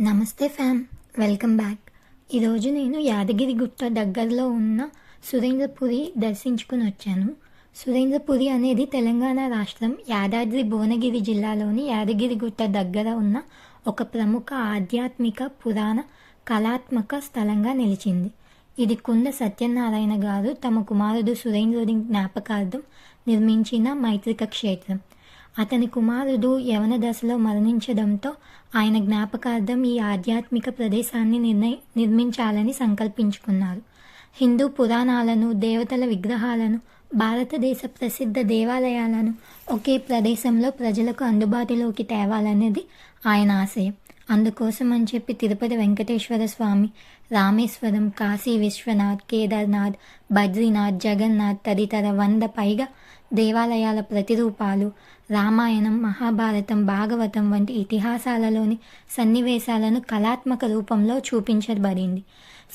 నమస్తే ఫ్యామ్, welcome back. ఈరోజు నేను యాదగిరిగుట్ట దగ్గరలో ఉన్న సురేంద్రపురి దర్శించుకుని వచ్చాను. సురేంద్రపురి అనేది తెలంగాణ రాష్ట్రం యాదాద్రి భువనగిరి జిల్లాలోని యాదగిరిగుట్ట దగ్గర ఉన్న ఒక ప్రముఖ ఆధ్యాత్మిక పురాణ కళాత్మక స్థలంగా నిలిచింది. ఇది కుంద సత్యనారాయణ గారు తమ కుమారుడు సురేంద్రుడి జ్ఞాపకార్థం నిర్మించిన మైత్రిక క్షేత్రం. అతని కుమారుడు యవన దశలో మరణించడంతో ఆయన జ్ఞాపకార్థం ఈ ఆధ్యాత్మిక ప్రదేశాన్ని నిర్మించాలని సంకల్పించుకున్నారు. హిందూ పురాణాలను, దేవతల విగ్రహాలను, భారతదేశ ప్రసిద్ధ దేవాలయాలను ఒకే ప్రదేశంలో ప్రజలకు అందుబాటులోకి తేవాలనేది ఆయన ఆశయం. అందుకోసం అని చెప్పి తిరుపతి వెంకటేశ్వర స్వామి, రామేశ్వరం, కాశీ విశ్వనాథ్, కేదార్నాథ్, బద్రీనాథ్, జగన్నాథ్ తదితర 100 పైగా దేవాలయాల ప్రతిరూపాలు, రామాయణం, మహాభారతం, భాగవతం వంటి ఇతిహాసాలలోని సన్నివేశాలను కళాత్మక రూపంలో చూపించబడింది.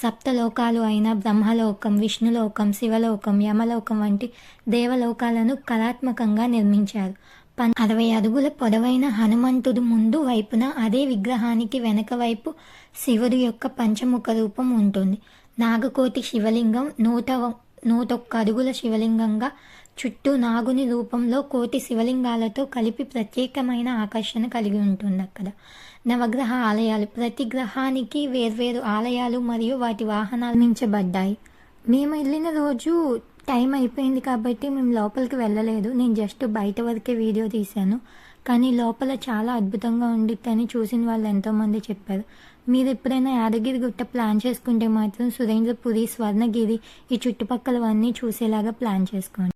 సప్తలోకాలు అయిన బ్రహ్మలోకం, విష్ణులోకం, శివలోకం, యమలోకం వంటి దేవలోకాలను కళాత్మకంగా నిర్మించారు. 60 అడుగుల పొడవైన హనుమంతుడు ముందు వైపున అదే విగ్రహానికి వెనక వైపు శివుడి యొక్క పంచముఖ రూపం ఉంటుంది. నాగకోటి శివలింగం 101 అడుగుల శివలింగంగా చుట్టూ నాగుని రూపంలో కోటి శివలింగాలతో కలిపి ప్రత్యేకమైన ఆకర్షణ కలిగి ఉంటుంది. అక్కడ నవగ్రహ ఆలయాలు, ప్రతి గ్రహానికి వేర్వేరు ఆలయాలు మరియు వాటి వాహనాలు నిర్మించబడ్డాయి. మేము వెళ్ళిన రోజు టైం అయిపోయింది కాబట్టి మేము లోపలికి వెళ్ళలేదు. నేను జస్ట్ బయట వరకే వీడియో తీశాను. కానీ లోపల చాలా అద్భుతంగా ఉండిద్దని చూసిన వాళ్ళు ఎంతోమంది చెప్పారు. మీరు ఎప్పుడైనా యాదగిరిగుట్ట ప్లాన్ చేసుకుంటే మాత్రం సురేంద్రపురి, స్వర్ణగిరి ఈ చుట్టుపక్కలవన్నీ చూసేలాగా ప్లాన్ చేసుకోండి.